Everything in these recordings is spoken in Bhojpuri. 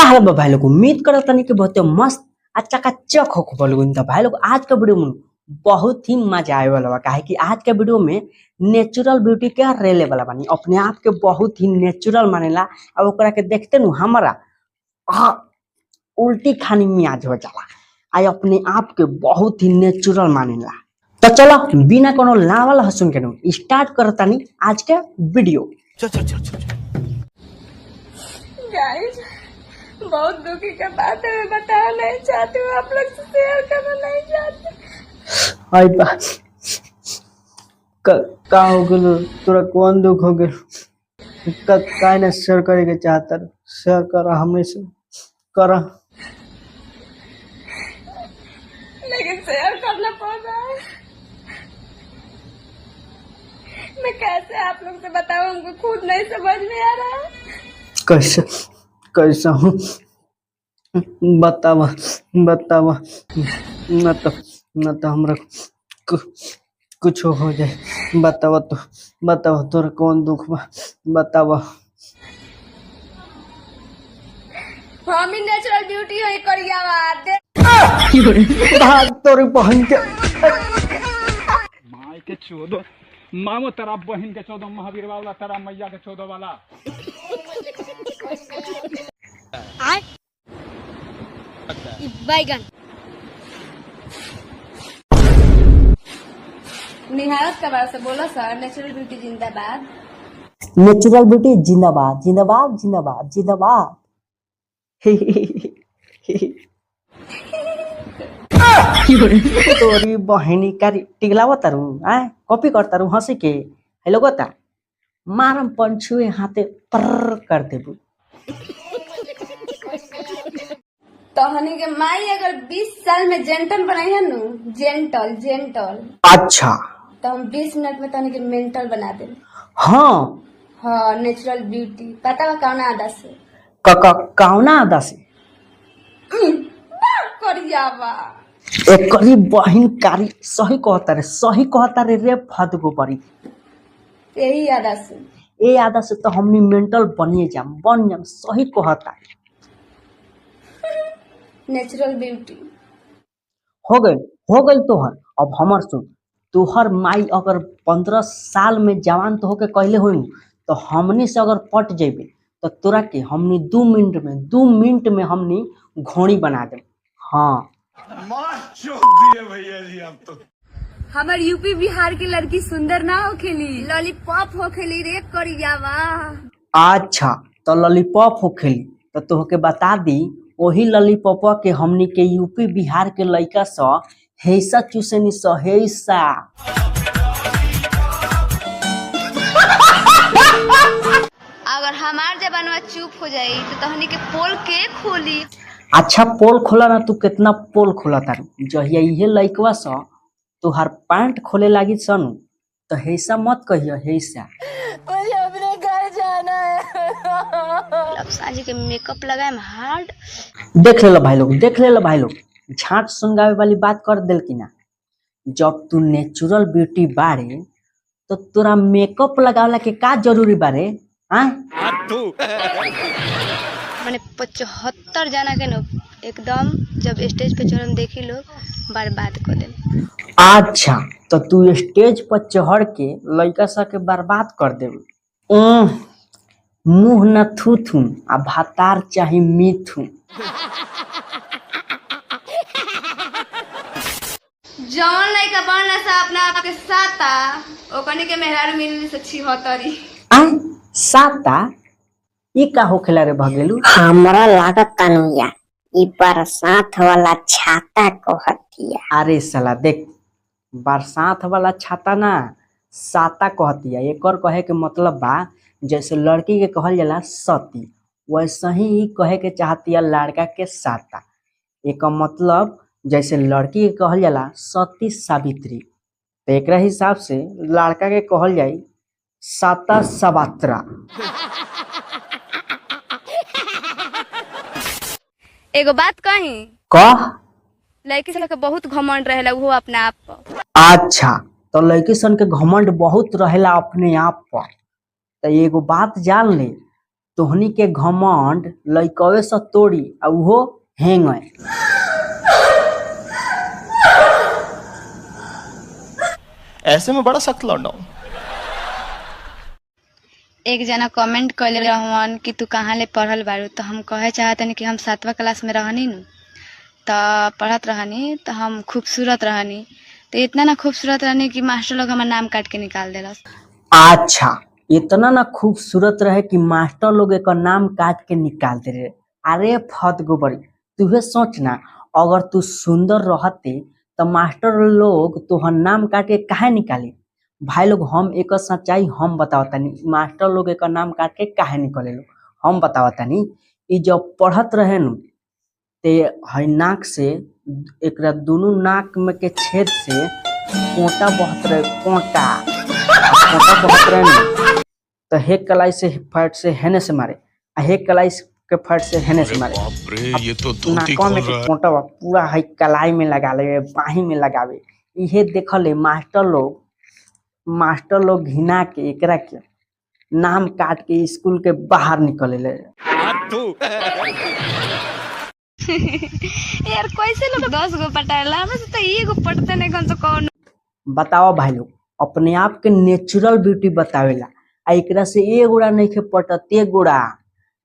हाल बा भाई लोग। उम्मीद करत तनी कि बहुत मस्त अच्छा का चक हो खबर लोग। तो भाई लोग आज का वीडियो में बहुत ही मजा आए वाला बा, काहे कि आज के वीडियो में नेचुरल ब्यूटी के रेले वाला बानी। अपने आप के बहुत ही नेचुरल मानेला और ओकरा के देखते नु हमारा आ, उल्टी खानी मियाज हो जाला। आई अपने आप के बहुत ही नेचुरल मानेला। तो चलो बिना कोनो लावल हसुन के नु स्टार्ट करतानी आज के वीडियो। चल चल चल चल गाइस, बहुत दुखी का बात है, मैं बताना नहीं चाहती हूँ, आप लोग से शेयर करना नहीं चाहती। आई बा का हो गेलो तोरा कौन दुख हो गेल का ना शेयर करे के चाहता शेयर कर हमने से कर लेकिन शेयर करना पड़ रहा है। मैं कैसे आप लोग से बताऊँ, हमको खुद नहीं समझ में आ रहा है। कैसे कैसा हूँ बतावा बतावा न तो हमरा कुछ हो जाए। बतावा तोरा कौन दुख बा बतावा। हम ही नेचुरल ब्यूटी है करिया भाग तोरी बहन के माई के चौदह मामो तेरा बहन के 14 महावीर वाला तेरा मैया के 14 वाला बैगन। निहारत का बारे से बोला सर, नेचुरल ब्यूटी जिंदाबाद। नेचुरल ब्यूटी जिंदाबाद जिंदाबाद जिंदाबाद जिंदाबाद। तोरी बहनी का टिगलावा तारू आ कॉपी कर तारू हंसी के हेलो गोता मारम पंछुए हाथे पर कर देबू। तोहनी के माई अगर 20 साल में जेंटल बनाई है नु, जेंटल अच्छा तो हम 20 मिनट में तोहनी के मेंटल बना दे। हाँ हाँ, नेचुरल ब्यूटी पता बा कौन आदा से कौना आदा से करियावा एक करी बहन कारी सही कहता रे फदगो परी यही आदा से। ए आदा से तो हमनी मेंटल बन जाम सही कहता। नेचुरल ब्यूटी हो गई तोहर। अब हमर सुन, तोहर माई अगर 15 साल में जवान तो होके कहले होई तो हमनी से अगर पट जेबे तो तोरा के हमनी 2 मिनट में हमनी घोड़ी बना दे। हाँ भैया जी आप तो हमार यूपी बिहार की लड़की सुंदर ना हो खेली, लॉलीपॉप हो खेली रे करियावा। अच्छा तो लॉलीपॉप हो खेली तो तोहके बता दी वही लॉलीपॉपा के हमनी के यूपी बिहार के लड़का सा हेसा चूसनी सा हेसा। अगर हमार जबानवा चुप हो जाई तो तहनी के पोल के खोली। अच्छा पोल खोला ना, तू कितना पोल खोला तारू। जहिया इहे लइकवा सा तुहार पैंट खोले लागी सन तो हेसा मत कहियो हेसा। मुझे अपने घर जाना है। लक्ष्मण जी के मेकअप लगाए हार्ड। देख ले भाई लोग झाट सुनगावे वाली बात कर देल की ना। जब तू नेचुरल ब्यूटी बारे तो तोरा मेकअप लगावला के का जरूरी बारे आ? मैंने 75 जना के न एकदम जब स्टेज पे चढ़म देखी लोग बर्बाद कर दे। अच्छा तो तू स्टेज पर चढ़ के लड़का सा के बर्बाद कर देबू। मुंह न थू आ भातार चाही मीठू। जौन लइका बनला सा अपना आप के साता ओकनी के मेहरारू मिलने से 76। आ साता ई का होखेला रे भगेलू। हमरा लागत तनुया ई बरसात वाला छाता कहतिया। अरे साला देख, बरसात वाला छाता ना साता कहतिया। एकर कहे के मतलब बा जैसे लड़की के कहल जाला सती, वैसे ही ई कहे के चाहतिया लड़का के साता। एकर मतलब जैसे लड़की के कहल जाला सती सावित्री तो एक हिसाब से लड़का के कहल जाई साता सवात्रा। एगो बात कही, कह। लड़की से बहुत घमंड रहेला वो अपना आप पर। अच्छा तो लड़की सन के घमंड बहुत रहेला अपने आप पर। तो एगो बात जान ले, तोहनी के घमंड लइकवे से तोड़ी आ उहो हेंग है। ऐसे में बड़ा सख्त लौंडा हूं। एक जना कमेंट कइले रहवन कि तू कहाँ ले पढ़ल बारू, तो हम कहे चाहतनी कि हम 7वां क्लास में रहनी नु तो पढ़त रहनी, तो हम खूबसूरत रहनी, तो इतना ना खूबसूरत रहनी कि मास्टर लोग हमार नाम काट के निकाल देलस। अच्छा, इतना ना खूबसूरत रहे कि मास्टर लोग एक नाम काट के निकाल दे रहे। अरे फत गोबरी, तुहे सोच ना, अगर तू सुंदर रहते तो मास्टर लोग तोहर नाम काट के काहे निकाली। भाई लोग हम एक सच्चाई हम बतावतानी, मास्टर लोग एक नाम काट के काहे निकले लोग हम बतावतानी। ई जब पढ़त रहे नु ते हई नाक से एकरा दोनों नाक में के छेद से कोटा बहत रहे, कोटा बहत रहे नु, तो हे कलाई से फट से हेने से मारे आ हे कलाई के फट से हेने से मारे। ये तो धोती नाक में के कोटा पूरा हई कलाई में लगा ले, बाही में लगावे। इहे देखले मास्टर लोग घिना के एकरा के नाम काट के स्कूल के बाहर निकले ले। यार कैसे लोग 10 गो पटाएला, हमें तो एगो पटते नहीं कौन तो कौन। बताओ भाई लोग, अपने आप के नेचुरल ब्यूटी बतावेला आ एकरा से एगोड़ा नहीं के पटते गोड़ा,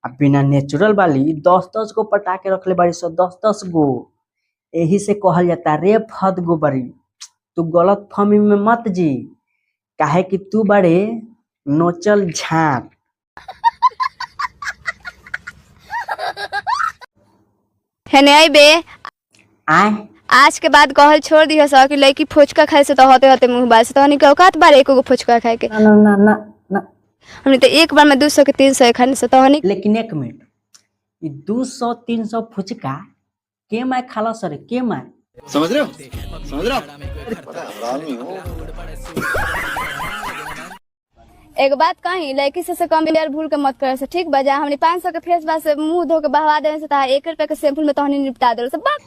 आ बिना नेचुरल वाली 10-10 गो पटा के रखले बाड़ी सो 10-10 गो। यही से कहल जाता रे फद गोबरी, तू गलत फहमी में मत जी, काहे कि तू बड़े नोचल झाट। हेने आई बे, आए आज के बाद कहल छोड़ दियो सा कि लड़की फुचका खाए से तो होते होते मुंह बाल से, तो हनी के औकात बारे एको गो फुचका खाए के। ना ना ना ना ना, हमने तो एक बार में 200 के 300 खाने से तो हनी। लेकिन एक मिनट, ये 200-300 फुचका के माय खाला सरे, के माय समझ रहे हो? एक बात कही, लड़की से कम यार भूल के मत करे से, ठीक बजा। हमने 500 के फेस वाश से मुंह धो के बहवा देने से 1 रुपए के शैम्पू में तो हनी निपटा दे से बात।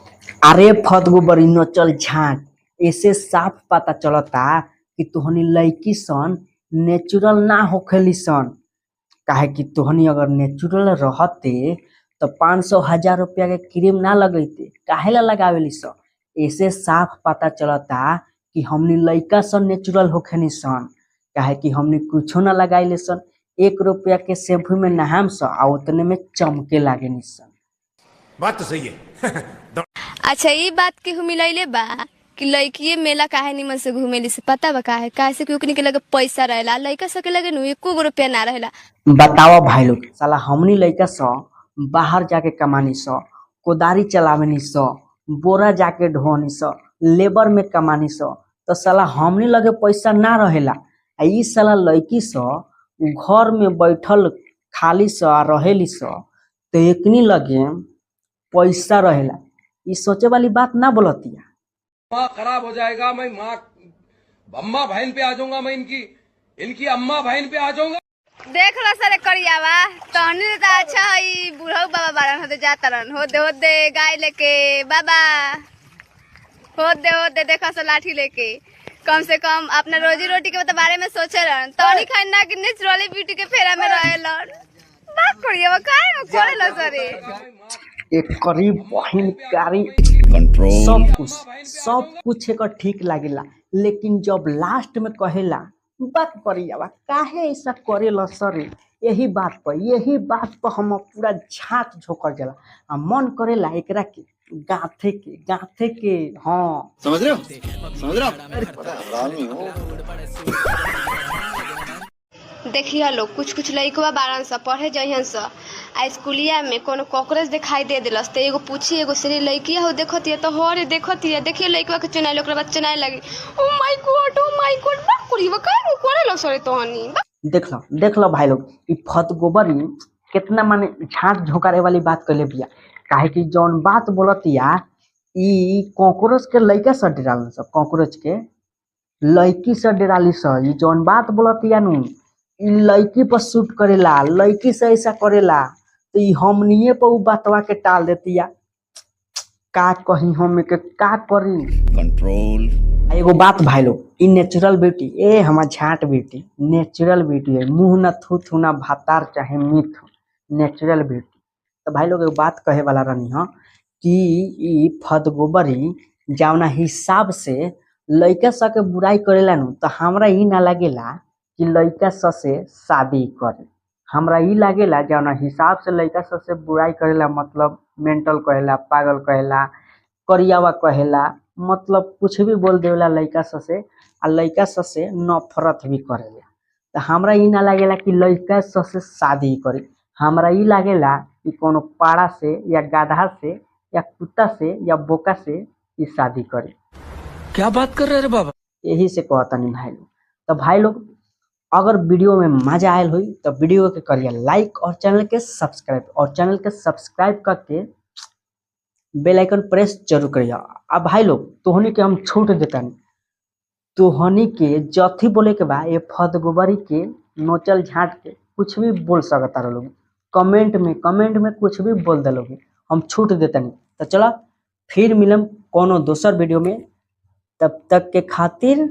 अरे फतगो बड़ी नोचल झाट, ऐसे साफ पता चलता कि तोहनी लड़की सन नेचुरल ना होखेली सन। काहे कि तोहनी अगर नेचुरल रहते तो 500-1000 रुपया के क्रीम ना लगेते, काहे ला लगावेली सन। ऐसे साफ पता चलता कि हमनी लड़का सन नेचुरल होखेनी सन, काहे कि हमनी कुछो ना लगाइले सन। 1 रुपया के शैम्पू में नहाम सन आ उतने में चमके लागे नी सन। बात तो सही है। अच्छा, ये बात के मिलैले बा कि लड़की मेला काहे निमन से घूमेली से पता बा काहे, काहे से कि ओकनी के लगे पैसा रहेला, लड़का सब के लगे नु 1 रुपया ना रहेला। बताओ भाई लोग, साला हमनी लड़का सब बाहर जाके कमानी स, कोदारी चलावेनी स, बोरा जाके ढोनी स, लेबर में कमानी स, तो साला हमनी लगे पैसा ना रहेला। आ ई साला लड़की स घर में बैठल खाली स रहेली स, तो एकनी लगे पैसा रहेला। ई सोचे वाली बात ना बोलतिया। माँ खराब हो जाएगा, मैं माँ अम्मा बहन पे आ जाऊंगा, मैं इनकी अम्मा बहन पे आ जाऊंगा। देख लो सरे करियावा तो हनी तो अच्छा है, बूढ़ा बाबा बारन होते जाता रहन, होते गाय लेके बाबा, होते देखा सो लाठी लेके, कम से कम अपना रोजी रोटी के बारे में सोचे रहन, तो नहीं खाना कि नेचुरली ब्यूटी के फेरा में रहेलन। बात करियावा काहे न करेला सरे। एक करीब बहिन कारी सब कुछ एक ठीक लागेला, लेकिन जब लास्ट में कहेला बात करियावा काहे ऐसा करेला सरे, यही बात पर हम पूरा झाट झोंकर जाला आ मन करेला एकरा के गाथे के। हाँ समझ रहे हो? देखिए लोग, कुछ लड़कवा बारन सा पढ़े जइहन सा आ स्कूलिया में कोनो कॉकरोच दिखाई दे दिलस तो एगो पूछी एगो से लड़किया हो देखती है तो हो रे देखती है, देखिए लड़कवा के चुनाई ओकरा बाद चुनाई लगी। ओ माय गॉड बात करिवा काहे करे लो सरे तो हनी। देख लो भाई लोग, ई फत गोबरी कितना माने झाट झोकारे वाली बात कहले बिया। काहे कि जौन बात बोलतिया ई कॉकरोच के लड़का से डरालन स, कॉकरोच के लड़की से डराली स। ई जौन बात बोलतिया नु ई लड़की पर शूट करेला, लड़की से ऐसा करेला, तो ई हमनिए पर उ बातवा के टाल देतिया। का कहीं हम के का करी कंट्रोल। एगो बात भाई लोग, ई नेचुरल ब्यूटी हमार झाट ब्यूटी नेचुरल ब्यूटी है। मुंह न थू ना भातार चाहे मीठ, नेचुरल ब्यूटी। तो भाई लोग एगो बात कहे वाला रहनी है कि ई फदगोबरी जौना हिसाब से लइका स के बुराई करेला नु, तो हमरा ई ना लागेला कि लइका स से शादी करे। हमरा ई लागेला जौना हिसाब से लइका स से बुराई करेला, मतलब मेंटल कहेला, पागल कहेला, करियावा कहेला, मतलब कुछ भी बोल देवेला लइका स से, आ लइका स से नफरत भी करेला। तो हमरा ई ना लागेला कि लइका स से शादी करे। हमरा ई लागेला कि कोनो पाड़ा से या गाधा से या कुत्ता से या बोका से ई शादी करे। क्या बात कर रहे रे बाबा? यही से कहतनी भाई लोग। तो भाई लोग अगर वीडियो में मजा आयल हुई तो वीडियो के करिए लाइक और चैनल के सब्सक्राइब करके बेल आइकन प्रेस जरूर करिए। अब भाई लोग तोहनी के हम छूट देतनी, तोहनी के जथी बोले के बा ये फदगोबरी के नोचल झाट के कुछ भी बोल सकता रह लोग, कमेंट में कुछ भी बोल दे लोग, हम छूट देतनी। तो चलो फिर मिलम कोनो दोसर वीडियो में, तब तक के खातिर